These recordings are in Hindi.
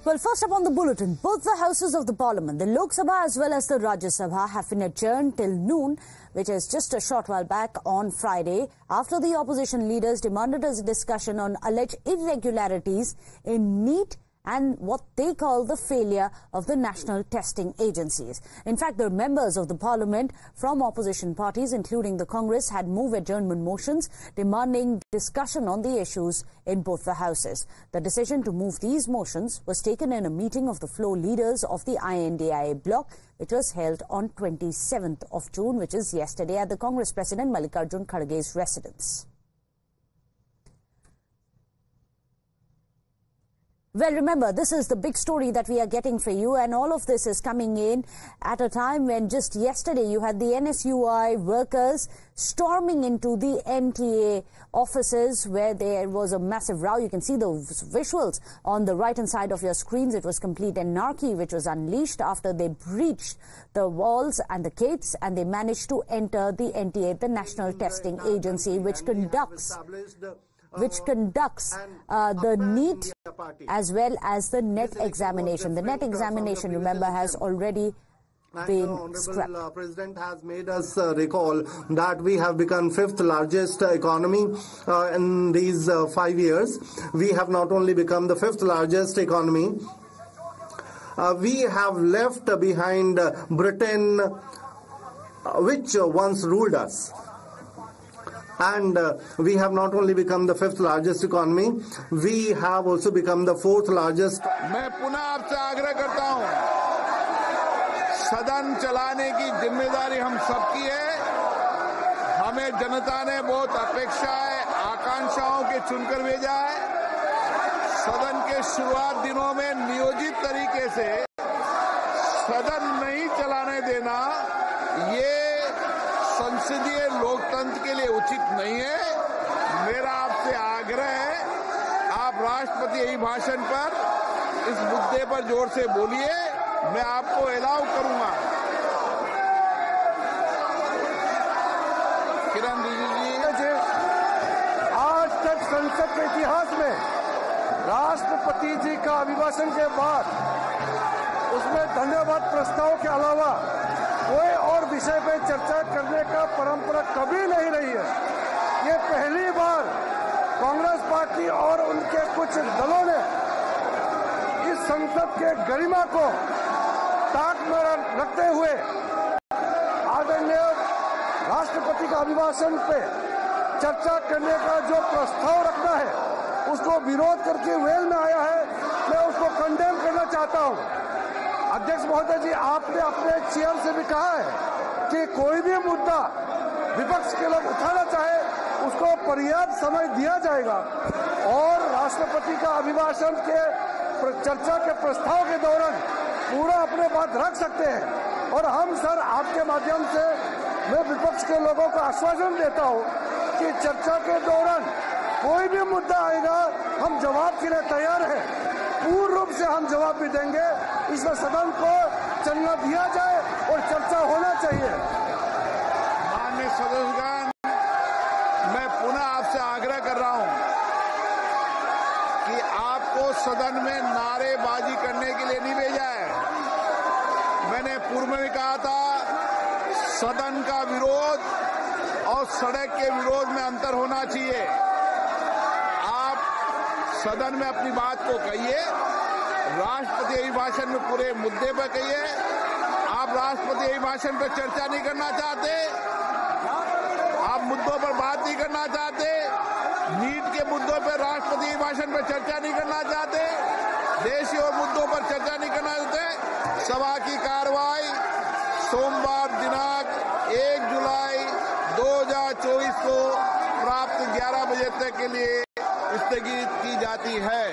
Well, first up on the bulletin, both the houses of the parliament, the Lok Sabha as well as the Rajya Sabha, have been adjourned till noon, which is just a short while back on Friday, after the opposition leaders demanded a discussion on alleged irregularities in NEET and what they call the failure of the national testing agencies. In fact, the members of the parliament from opposition parties, including the Congress, had moved adjournment motions demanding discussion on the issues in both the houses. The decision to move these motions was taken in a meeting of the floor leaders of the INDIA bloc, which was held on 27th of June, which is yesterday, at the Congress President Mallikarjun Kharge's residence. Well, remember, this is the big story that we are getting for you, and all of this is coming in at a time when just yesterday you had the NSUI workers storming into the NTA offices where there was a massive row. You can see the visuals on the right-hand side of your screens. It was complete anarchy which was unleashed after they breached the walls and the gates, and they managed to enter the NTA, the National Testing Agency, which conducts the NEET as well as the NET examination. The NET examination, remember, has already been scrapped. The President has made us recall that we have become fifth largest economy in these 5 years. We have not only become the fifth largest economy, we have left behind Britain, which once ruled us. And we have not only become the fifth largest economy, we have also become the fourth largest. मैं पुनः आपसे आग्रह करता हूं, सदन चलाने की जिम्मेदारी हम सबकी है। हमें जनता ने बहुत अपेक्षाएं, आकांक्षाओं के चुनकर भेजा है। सदन के शुरुआत दिनों में नियोजित तरीके से सदन नहीं चलाने देना, ये संसदीय लोकतंत्र के लिए उचित नहीं है। मेरा आपसे आग्रह है, आप राष्ट्रपति अभिभाषण पर इस मुद्दे पर जोर से बोलिए, मैं आपको अलाउ करूंगा। किरण रिजिजू जी, आज तक संसद के इतिहास में राष्ट्रपति जी का अभिभाषण के बाद उसमें धन्यवाद प्रस्ताव के अलावा कोई और विषय पर चर्चा करने का परंपरा कभी नहीं रही है। ये पहली बार कांग्रेस पार्टी और उनके कुछ दलों ने इस संसद के गरिमा को ताक में रखते हुए आदरणीय राष्ट्रपति का अभिभाषण पे चर्चा करने का जो प्रस्ताव रखना है, उसको विरोध करके वेल में आया है। मैं उसको कंडेम करना चाहता हूं। अध्यक्ष महोदय जी, आपने अपने चेयर से भी कहा है कि कोई भी मुद्दा विपक्ष के लोग उठाना चाहे उसको पर्याप्त समय दिया जाएगा, और राष्ट्रपति का अभिभाषण के चर्चा के प्रस्ताव के दौरान पूरा अपने बात रख सकते हैं। और हम सर, आपके माध्यम से मैं विपक्ष के लोगों को आश्वासन देता हूं कि चर्चा के दौरान कोई भी मुद्दा आएगा, हम जवाब के लिए तैयार हैं। पूर्ण रूप से हम जवाब भी देंगे। इसमें सदन को चलना दिया जाए और चर्चा होना चाहिए। माननीय सदस्यगण, मैं पुनः आपसे आग्रह कर रहा हूं कि आपको सदन में नारेबाजी करने के लिए नहीं भेजा है। मैंने पूर्व में कहा था, सदन का विरोध और सड़क के विरोध में अंतर होना चाहिए। आप सदन में अपनी बात को कहिए, राष्ट्रपति अभिभाषण में पूरे मुद्दे पर कहिए। आप राष्ट्रपति अभिभाषण पर चर्चा नहीं करना चाहते, आप मुद्दों पर बात नहीं करना चाहते, नीट के मुद्दों पर राष्ट्रपति अभिभाषण पर चर्चा नहीं करना चाहते, देश और मुद्दों पर चर्चा नहीं करना चाहते। सभा की कार्रवाई सोमवार दिनांक 1 जुलाई 2024 को प्राप्त 11 बजे तक के लिए स्थगित की जाती है।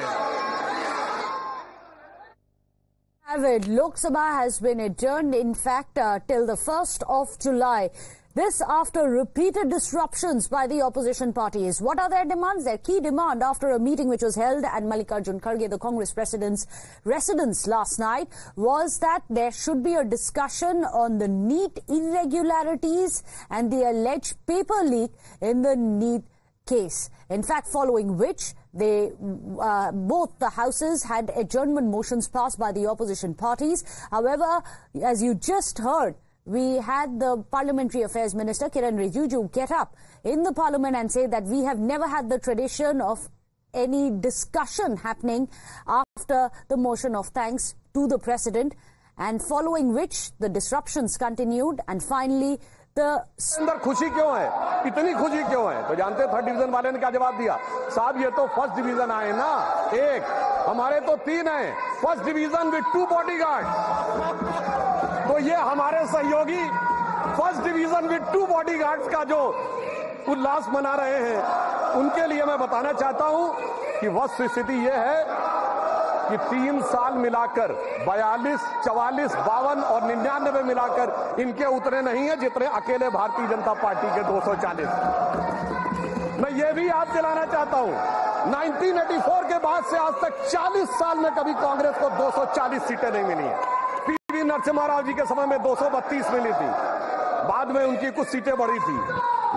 Lok Sabha has been adjourned, in fact, till the 1st of July. This after repeated disruptions by the opposition parties. What are their demands? Their key demand after a meeting which was held at Mallikarjun Kharge, the Congress President's residence last night, was that there should be a discussion on the NEET irregularities and the alleged paper leak in the NEET case. In fact, following which Both the houses had adjournment motions passed by the opposition parties. However, as you just heard, we had the Parliamentary Affairs Minister Kiren Rijiju get up in the Parliament and say that we have never had the tradition of any discussion happening after the motion of thanks to the President, and following which the disruptions continued and finally अंदर खुशी क्यों है, इतनी खुशी क्यों है? तो जानते हैं थर्ड डिवीजन वाले ने क्या जवाब दिया? साहब ये तो फर्स्ट डिवीजन आए ना, एक हमारे तो 3 हैं, फर्स्ट डिवीजन विद 2 बॉडीगार्ड। तो ये हमारे सहयोगी फर्स्ट डिवीजन विद 2 बॉडीगार्ड्स का जो उल्लास मना रहे हैं, उनके लिए मैं बताना चाहता हूं कि वस्तु स्थिति ये है कि 3 साल मिलाकर 42, 44, 52 और 99 मिलाकर इनके उतने नहीं है जितने अकेले भारतीय जनता पार्टी के 240। मैं ये भी याद दिलाना चाहता हूं, 1984 के बाद से आज तक 40 साल में कभी कांग्रेस को 240 सीटें नहीं मिली है। पीवी नरसिम्हा राव जी के समय में 232 मिली थी, बाद में उनकी कुछ सीटें बढ़ी थी।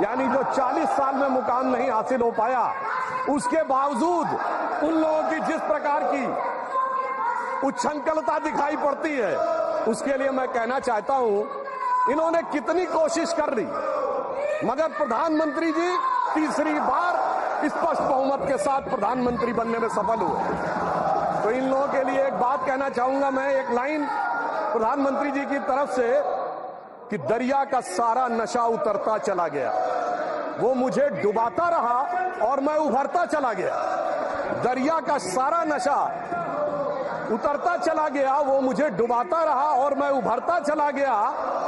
यानी जो 40 साल में मुकाम नहीं हासिल हो पाया, उसके बावजूद उन लोगों की जिस प्रकार की उच्छृंखलता दिखाई पड़ती है, उसके लिए मैं कहना चाहता हूं इन्होंने कितनी कोशिश कर ली, मगर प्रधानमंत्री जी तीसरी बार स्पष्ट बहुमत के साथ प्रधानमंत्री बनने में सफल हुए। तो इन लोगों के लिए एक बात कहना चाहूंगा मैं, एक लाइन प्रधानमंत्री जी की तरफ से कि दरिया का सारा नशा उतरता चला गया, वो मुझे डुबाता रहा और मैं उभरता चला गया। दरिया का सारा नशा उतरता चला गया, वो मुझे डुबाता रहा और मैं उभरता चला गया।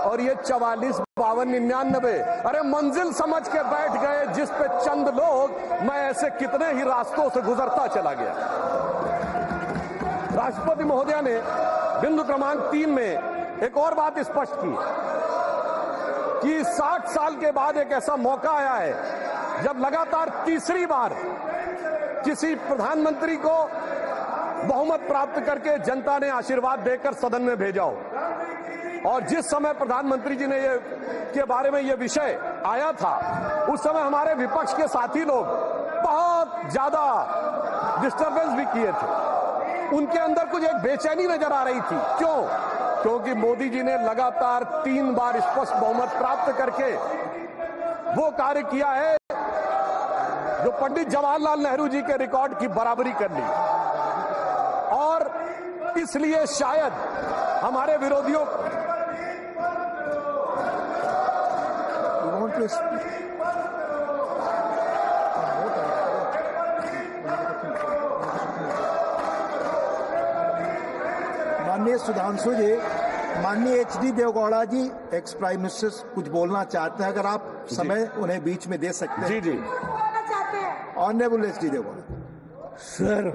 और ये 44, 52, 99 अरे मंजिल समझ के बैठ गए जिस पे चंद लोग, मैं ऐसे कितने ही रास्तों से गुजरता चला गया। राष्ट्रपति महोदया ने बिंदु क्रमांक 3 में एक और बात स्पष्ट की कि 60 साल के बाद एक ऐसा मौका आया है जब लगातार तीसरी बार किसी प्रधानमंत्री को बहुमत प्राप्त करके जनता ने आशीर्वाद देकर सदन में भेजा हो। और जिस समय प्रधानमंत्री जी ने ये के बारे में ये विषय आया था, उस समय हमारे विपक्ष के साथी लोग बहुत ज्यादा डिस्टर्बेंस भी किए थे। उनके अंदर कुछ एक बेचैनी नजर आ रही थी। क्यों? क्योंकि मोदी जी ने लगातार 3 बार स्पष्ट बहुमत प्राप्त करके वो कार्य किया है जो पंडित जवाहरलाल नेहरू जी के रिकॉर्ड की बराबरी कर ली। और इसलिए शायद हमारे विरोधियों माननीय सुधांशु जी, माननीय एचडी देवगौड़ा जी एक्स प्राइम मिनिस्टर कुछ बोलना चाहते हैं, अगर आप समय उन्हें बीच में दे सकते हैं। जी जी, honourable HD Deve Gowda sir,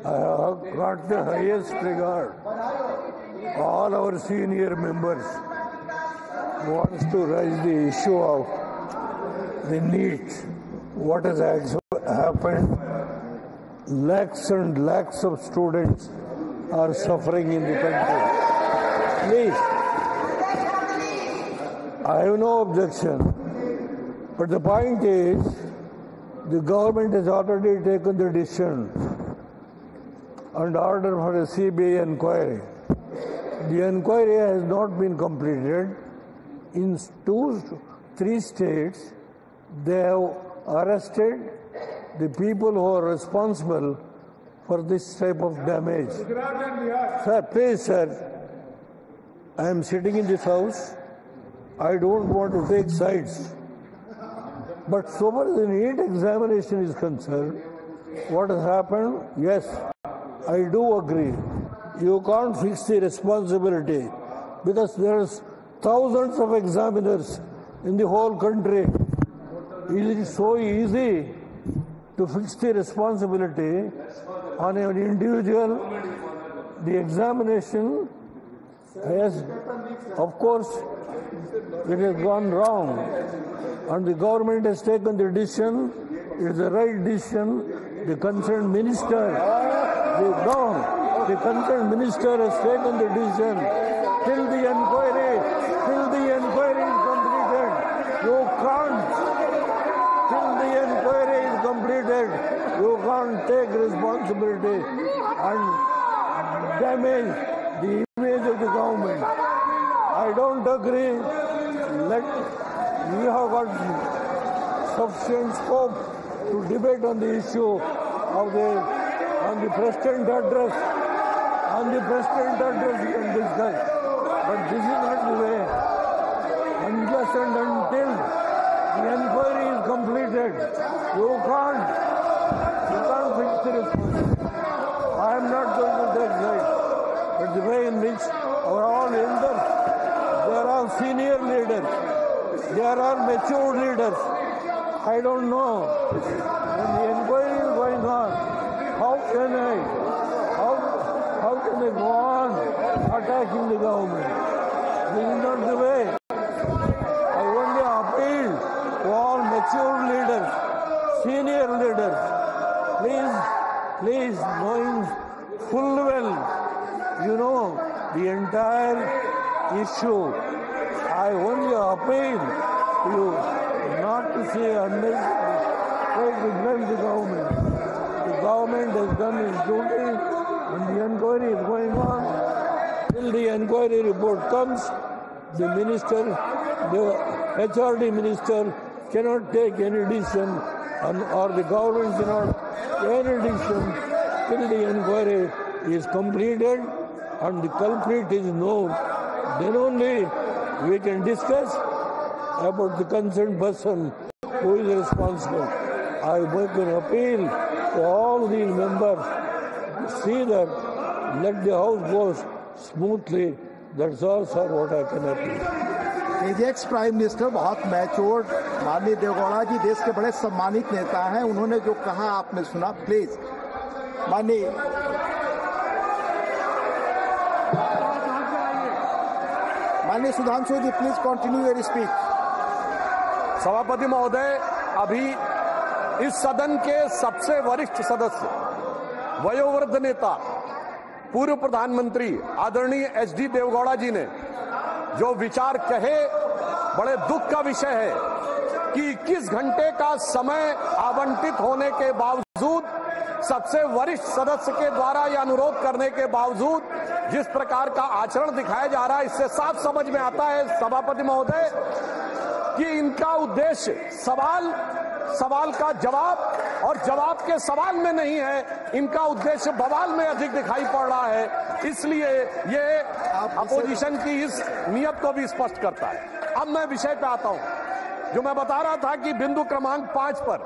I have got the highest regard. All our senior members wants to raise the issue of the NEET. What has happened? Lakhs and lakhs of students are suffering in the country. Please, I have no objection. But the point is, the government has already taken the decision and order for a CBI inquiry. The inquiry has not been completed. In 2-3 states, they have arrested the people who are responsible for this type of damage. Sir, please, sir, I am sitting in this house. I don't want to take sides. But so far as the NEET examination is concerned, what has happened? Yes, I do agree. You can't fix the responsibility because there's thousands of examiners in the whole country. It is so easy to fix the responsibility on an individual. The examination has, of course, it has gone wrong, and the government has taken the decision. It is the right decision. The concerned minister, the concerned minister has taken the decision till the inquiry is completed. You can't till the inquiry is completed. responsibility and damage the image of the government. I don't agree. We have got sufficient scope to debate on the issue of on the President address. On the President address we can discuss. But this is not the way. Unless and until the inquiry is completed, you can't fix the responsibility. I am not going to that side. But the way in which our all elders, there are senior leaders, there are mature leaders. I don't know. When the inquiry is going on, how can I go on attacking the government? This is not the way. I only appeal to all mature leaders, senior leaders. Please, knowing full well, you know the entire issue. I only appeal to you not to say unnecessary, try to blame the government. The government has done its duty and the inquiry is going on. Till the inquiry report comes, the minister, the HRD minister cannot take any decision or the government cannot take any decision till the inquiry is completed and the culprit is known. Then only we can discuss about the concerned person who is responsible. I make an appeal to all these members to see that let the house go smoothly. That's all, sir, what I can appeal. Ex prime minister बहुत मैच्योर्ड माननीय देवगौड़ा जी देश के बड़े सम्मानित नेता हैं। उन्होंने जो कहा आपने सुना। प्लीज माननीय सुधांशु जी, प्लीज कंटिन्यू योर स्पीच। सभापति महोदय, अभी इस सदन के सबसे वरिष्ठ सदस्य, वयोवृद्ध नेता, पूर्व प्रधानमंत्री आदरणीय एचडी देवगौड़ा जी ने जो विचार कहे, बड़े दुख का विषय है कि 21 घंटे का समय आवंटित होने के बावजूद, सबसे वरिष्ठ सदस्य के द्वारा यह अनुरोध करने के बावजूद जिस प्रकार का आचरण दिखाया जा रहा है, इससे साफ समझ में आता है सभापति महोदय कि इनका उद्देश्य सवाल का जवाब और जवाब के सवाल में नहीं है, इनका उद्देश्य बवाल में अधिक दिखाई पड़ रहा है। इसलिए ये अपोजिशन की इस नियत को भी स्पष्ट करता है। अब मैं विषय पे आता हूं। जो मैं बता रहा था कि बिंदु क्रमांक 5 पर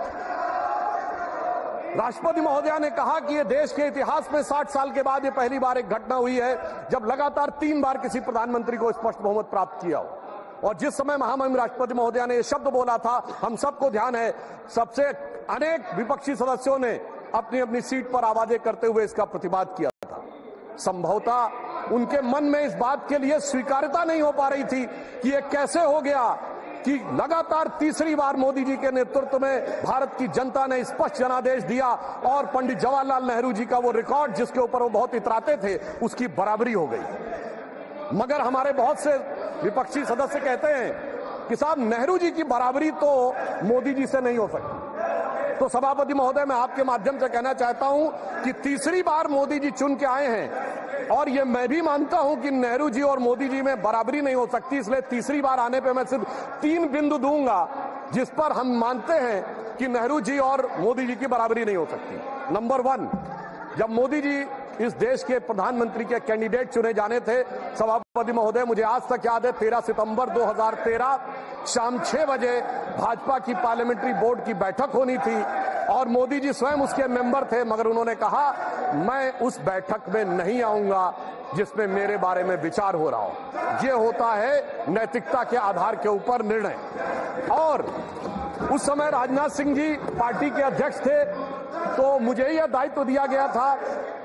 राष्ट्रपति महोदया ने कहा कि ये देश के इतिहास में 60 साल के बाद ये पहली बार एक घटना हुई है जब लगातार 3 बार किसी प्रधानमंत्री को स्पष्ट बहुमत प्राप्त किया हो। और जिस समय महामहिम राष्ट्रपति महोदया ने यह शब्द बोला था, हम सबको ध्यान है, सबसे अनेक विपक्षी सदस्यों ने अपनी अपनी सीट पर आवाजें करते हुए इसका प्रतिवाद किया था। संभवतः उनके मन में इस बात के लिए स्वीकार्यता नहीं हो पा रही थी कि यह कैसे हो गया कि लगातार तीसरी बार मोदी जी के नेतृत्व में भारत की जनता ने स्पष्ट जनादेश दिया और पंडित जवाहरलाल नेहरू जी का वो रिकॉर्ड जिसके ऊपर वो बहुत इतराते थे, उसकी बराबरी हो गई। मगर हमारे बहुत से विपक्षी सदस्य कहते हैं कि साहब नेहरू जी की बराबरी तो मोदी जी से नहीं हो सकती। तो सभापति महोदय, मैं आपके माध्यम से कहना चाहता हूं कि तीसरी बार मोदी जी चुन के आए हैं और ये मैं भी मानता हूं कि नेहरू जी और मोदी जी में बराबरी नहीं हो सकती। इसलिए तीसरी बार आने पे मैं सिर्फ 3 बिंदु दूंगा जिस पर हम मानते हैं कि नेहरू जी और मोदी जी की बराबरी नहीं हो सकती। नंबर 1, जब मोदी जी इस देश के प्रधानमंत्री के कैंडिडेट चुने जाने थे, सभापति महोदय, मुझे आज तक याद है 13 सितंबर 2013 शाम 6 बजे भाजपा की पार्लियामेंट्री बोर्ड की बैठक होनी थी और मोदी जी स्वयं उसके मेंबर थे, मगर उन्होंने कहा मैं उस बैठक में नहीं आऊंगा जिसमें मेरे बारे में विचार हो रहा हो। ये होता है नैतिकता के आधार के ऊपर निर्णय। और उस समय राजनाथ सिंह जी पार्टी के अध्यक्ष थे, तो मुझे यह दायित्व दिया गया था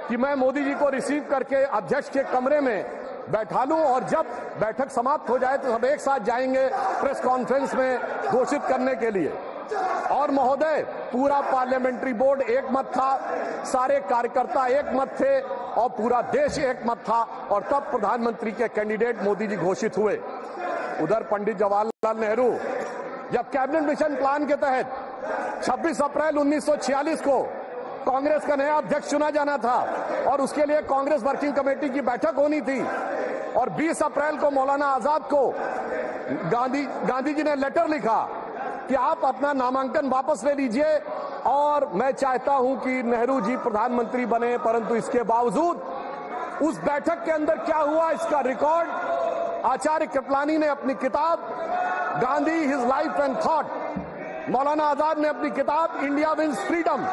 कि मैं मोदी जी को रिसीव करके अध्यक्ष के कमरे में बैठा लूं और जब बैठक समाप्त हो जाए तो सब एक साथ जाएंगे प्रेस कॉन्फ्रेंस में घोषित करने के लिए। और महोदय, पूरा पार्लियामेंट्री बोर्ड एक मत था, सारे कार्यकर्ता एक मत थे और पूरा देश एक मत था और तब प्रधानमंत्री के कैंडिडेट मोदी जी घोषित हुए। उधर पंडित जवाहरलाल नेहरू जब कैबिनेट मिशन प्लान के तहत 26 अप्रैल 1946 को कांग्रेस का नया अध्यक्ष चुना जाना था और उसके लिए कांग्रेस वर्किंग कमेटी की बैठक होनी थी और 20 अप्रैल को मौलाना आजाद को गांधी जी ने लेटर लिखा कि आप अपना नामांकन वापस ले लीजिए और मैं चाहता हूं कि नेहरू जी प्रधानमंत्री बने, परंतु इसके बावजूद उस बैठक के अंदर क्या हुआ इसका रिकॉर्ड आचार्य कृपलानी ने अपनी किताब Gandhi his life and thought, Maulana Azad ने अपनी किताब India wins freedom,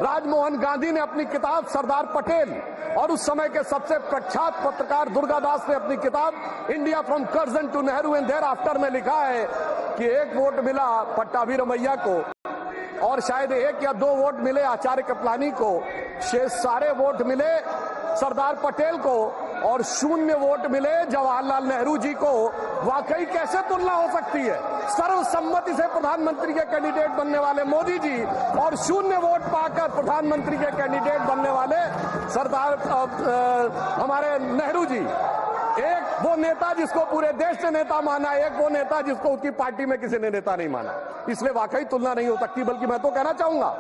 Rajmohan Gandhi ने अपनी किताब सरदार पटेल और उस समय के सबसे प्रख्यात पत्रकार दुर्गादास ने अपनी किताब India from Curzon to Nehru and thereafter में लिखा है कि 1 वोट मिला पट्टाभी रमैया को और शायद 1 या 2 वोट मिले आचार्य कृपलानी को, शेष सारे वोट मिले सरदार पटेल को और 0 वोट मिले जवाहरलाल नेहरू जी को। वाकई कैसे तुलना हो सकती है? सर्वसम्मति से प्रधानमंत्री के कैंडिडेट बनने वाले मोदी जी और 0 वोट पाकर प्रधानमंत्री के कैंडिडेट बनने वाले सरदार हमारे नेहरू जी। एक वो नेता जिसको पूरे देश ने नेता माना, एक वो नेता जिसको उसकी पार्टी में किसी ने नेता नहीं माना। इसलिए वाकई तुलना नहीं हो सकती। बल्कि मैं तो कहना चाहूंगा,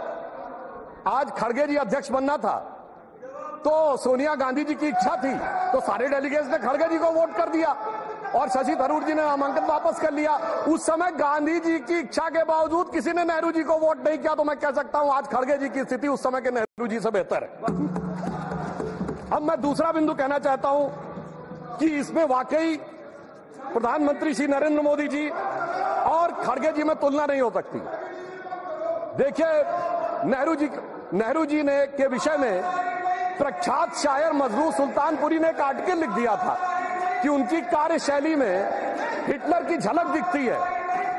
आज खड़गे जी अध्यक्ष बनना था तो सोनिया गांधी जी की इच्छा थी तो सारे डेलीगेट्स ने खड़गे जी को वोट कर दिया और शशि थरूर जी ने नामांकन वापस कर लिया। उस समय गांधी जी की इच्छा के बावजूद किसी ने नेहरू जी को वोट नहीं किया, तो मैं कह सकता हूं आज खड़गे जी की स्थिति उस समय के नेहरू जी से बेहतर है। अब मैं दूसरा बिंदु कहना चाहता हूं कि इसमें वाकई प्रधानमंत्री श्री नरेंद्र मोदी जी और खड़गे जी में तुलना नहीं हो सकती। देखिए नेहरू जी ने के विषय में प्रख्यात शायर मजरूह सुल्तानपुरी ने एक आर्टिकल लिख दिया था कि उनकी कार्यशैली में हिटलर की झलक दिखती है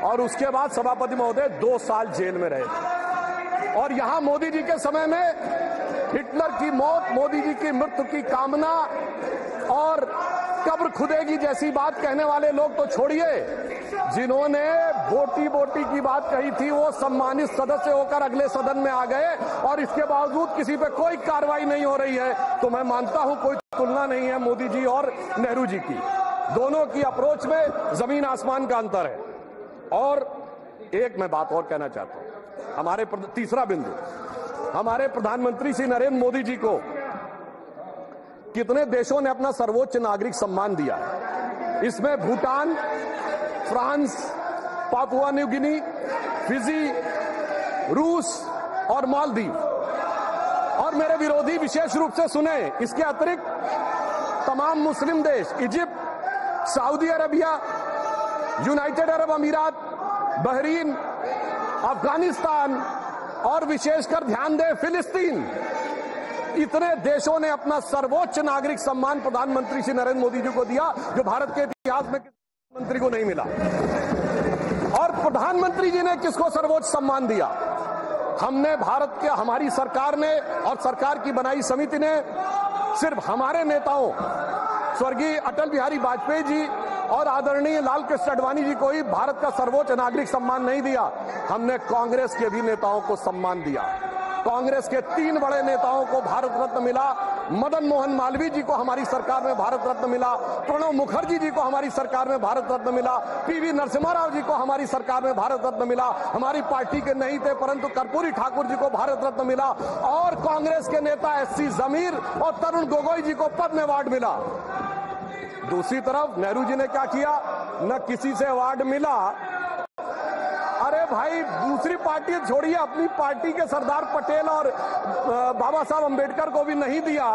और उसके बाद सभापति महोदय 2 साल जेल में रहे। और यहां मोदी जी के समय में हिटलर की मौत, मोदी जी की मृत्यु की कामना और कब्र खुदेगी जैसी बात कहने वाले लोग तो छोड़िए, जिन्होंने बोटी बोटी की बात कही थी वो सम्मानित सदस्य होकर अगले सदन में आ गए और इसके बावजूद किसी पे कोई कार्रवाई नहीं हो रही है। तो मैं मानता हूं कोई तुलना नहीं है मोदी जी और नेहरू जी की। दोनों की अप्रोच में जमीन आसमान का अंतर है। और एक मैं बात और कहना चाहता हूं, हमारे तीसरा बिंदु, हमारे प्रधानमंत्री श्री नरेंद्र मोदी जी को कितने देशों ने अपना सर्वोच्च नागरिक सम्मान दिया। इसमें Bhutan, France, Papua New Guinea, Fiji, रूस और मालदीव। और मेरे विरोधी विशेष रूप से सुने, इसके अतिरिक्त तमाम मुस्लिम देश, Egypt, Saudi Arabia, United Arab अमीरात, बहरीन, अफगानिस्तान और विशेषकर ध्यान दें फिलिस्तीन, इतने देशों ने अपना सर्वोच्च नागरिक सम्मान प्रधानमंत्री श्री नरेंद्र मोदी जी को दिया, जो भारत के इतिहास में किसी मंत्री को नहीं मिला। और प्रधानमंत्री जी ने किसको सर्वोच्च सम्मान दिया? हमने भारत के, हमारी सरकार ने और सरकार की बनाई समिति ने सिर्फ हमारे नेताओं स्वर्गीय अटल बिहारी वाजपेयी जी और आदरणीय लाल कृष्ण आडवाणी जी को ही भारत का सर्वोच्च नागरिक सम्मान नहीं दिया, हमने कांग्रेस के भी नेताओं को सम्मान दिया। कांग्रेस के 3 बड़े नेताओं को भारत रत्न मिला। मदन मोहन मालवीय जी को हमारी सरकार में भारत रत्न मिला, प्रणब मुखर्जी जी को हमारी सरकार में भारत रत्न मिला, पीवी नरसिम्हा राव जी को हमारी सरकार में भारत रत्न मिला, हमारी पार्टी के नहीं थे परंतु कर्पूरी ठाकुर जी को भारत रत्न मिला, और कांग्रेस के नेता एससी जमीर और तरुण गोगोई जी को पद्म अवार्ड मिला। दूसरी तरफ नेहरू जी ने क्या किया? न किसी से अवार्ड मिला। अरे भाई, दूसरी पार्टी छोड़िए, अपनी पार्टी के सरदार पटेल और बाबा साहब अंबेडकर को भी नहीं दिया,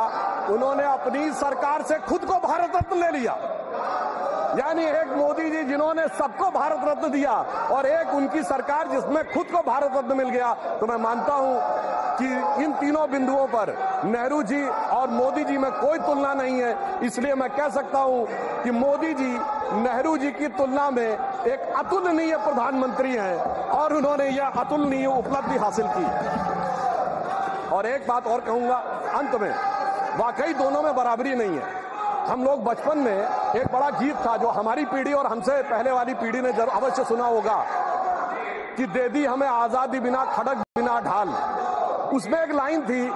उन्होंने अपनी सरकार से खुद को भारत रत्न ले लिया। यानी एक मोदी जी जिन्होंने सबको भारत रत्न दिया और एक उनकी सरकार जिसमें खुद को भारत रत्न मिल गया। तो मैं मानता हूं कि इन तीनों बिंदुओं पर नेहरू जी और मोदी जी में कोई तुलना नहीं है। इसलिए मैं कह सकता हूं कि मोदी जी नेहरू जी की तुलना में एक अतुलनीय प्रधानमंत्री हैं और उन्होंने यह अतुलनीय उपलब्धि हासिल की। और एक बात और कहूंगा अंत में, वाकई दोनों में बराबरी नहीं है। हम लोग बचपन में एक बड़ा गीत था जो हमारी पीढ़ी और हमसे पहले वाली पीढ़ी ने अवश्य सुना होगा कि दे दी हमें आजादी बिना खड़क बिना ढाल। उसमें एक लाइन थी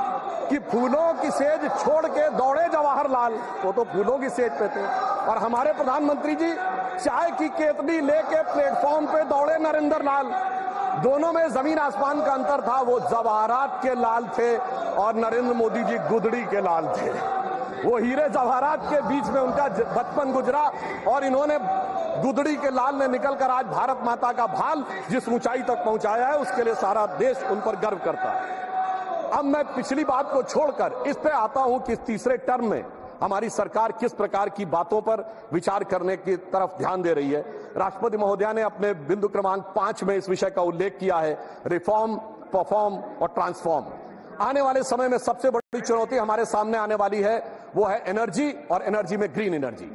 कि फूलों की सेज छोड़ के दौड़े जवाहरलाल, वो तो फूलों की सेज पे थे, और हमारे प्रधानमंत्री जी चाय की केतली लेके प्लेटफॉर्म पे दौड़े नरेंद्र लाल। दोनों में जमीन आसमान का अंतर था। वो जवाहरात के लाल थे और नरेंद्र मोदी जी गुदड़ी के लाल थे। वो हीरे जवाहरात के बीच में उनका बचपन गुजरा और इन्होंने गुदड़ी के लाल ने निकलकर आज भारत माता का भाल जिस ऊंचाई तक पहुंचाया है, उसके लिए सारा देश उन पर गर्व करता है। अब मैं पिछली बात को छोड़कर इस पे आता हूं कि तीसरे टर्म में हमारी सरकार किस प्रकार की बातों पर विचार करने की तरफ ध्यान दे रही है। राष्ट्रपति महोदया ने अपने बिंदु क्रमांक 5 में इस विषय का उल्लेख किया है, रिफॉर्म, परफॉर्म और ट्रांसफॉर्म। आने वाले समय में सबसे बड़ी चुनौती हमारे सामने आने वाली है, वो है एनर्जी और एनर्जी में ग्रीन एनर्जी।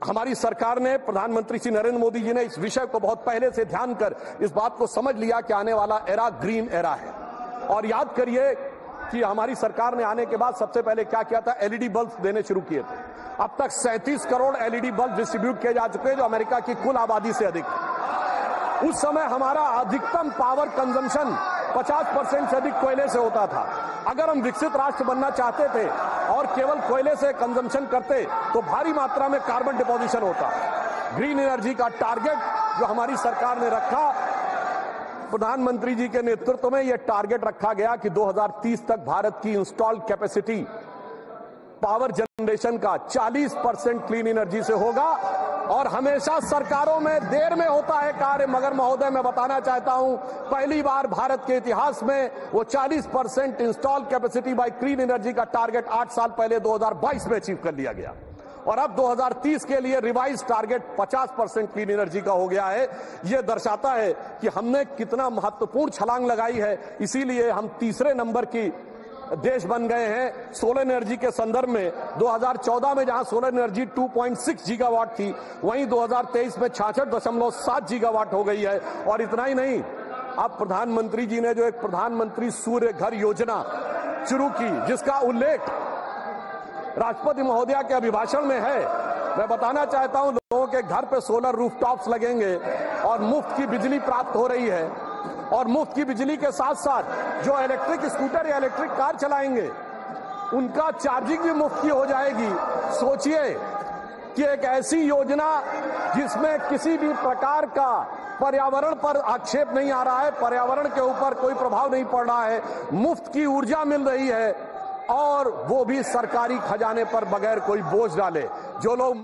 हमारी सरकार ने, प्रधानमंत्री श्री नरेंद्र मोदी जी ने इस विषय को बहुत पहले से ध्यान कर इस बात को समझ लिया कि आने वाला एरा ग्रीन एरा है। और याद करिए कि हमारी सरकार ने आने के बाद सबसे पहले क्या किया था, एलईडी बल्ब देने शुरू किए थे। अब तक 37 करोड़ एलईडी बल्ब डिस्ट्रीब्यूट किए जा चुके हैं, जो अमेरिका की कुल आबादी से अधिक है। उस समय हमारा अधिकतम पावर कंजम्पशन 50% से अधिक कोयले से होता था। अगर हम विकसित राष्ट्र बनना चाहते थे और केवल कोयले से कंजम्पशन करते तो भारी मात्रा में कार्बन डिपोजिशन होता। ग्रीन एनर्जी का टारगेट जो हमारी सरकार ने रखा, प्रधानमंत्री जी के नेतृत्व में यह टारगेट रखा गया कि 2030 तक भारत की इंस्टॉल्ड कैपेसिटी पावर जनरेशन का 40% क्लीन एनर्जी से होगा। और हमेशा सरकारों में देर में होता है कार्य, मगर महोदय मैं बताना चाहता हूं, पहली बार भारत के इतिहास में वो 40% installed capacity by clean energy का टारगेट 8 साल पहले 2022 में अचीव कर लिया गया। और अब 2030 के लिए रिवाइज टारगेट 50% क्लीन एनर्जी का हो गया है। यह दर्शाता है कि हमने कितना महत्वपूर्ण छलांग लगाई है। इसीलिए हम तीसरे नंबर की देश बन गए हैं सोलर एनर्जी के संदर्भ में। 2014 में जहां सोलर एनर्जी 2.6 गीगावाट थी, वहीं 2023 में 66.7 गीगावाट हो गई है। और इतना ही नहीं, अब प्रधानमंत्री जी ने जो एक प्रधानमंत्री सूर्य घर योजना शुरू की, जिसका उल्लेख राष्ट्रपति महोदया के अभिभाषण में है, मैं बताना चाहता हूं, लोगों के घर पे सोलर रूफटॉप्स लगेंगे और मुफ्त की बिजली प्राप्त हो रही है। और मुफ्त की बिजली के साथ साथ जो इलेक्ट्रिक स्कूटर या इलेक्ट्रिक कार चलाएंगे, उनका चार्जिंग भी मुफ्त की हो जाएगी। सोचिए कि एक ऐसी योजना जिसमें किसी भी प्रकार का पर्यावरण पर आक्षेप नहीं आ रहा है, पर्यावरण के ऊपर कोई प्रभाव नहीं पड़ रहा है, मुफ्त की ऊर्जा मिल रही है, और वो भी सरकारी खजाने पर बगैर कोई बोझ डाले। जो लोग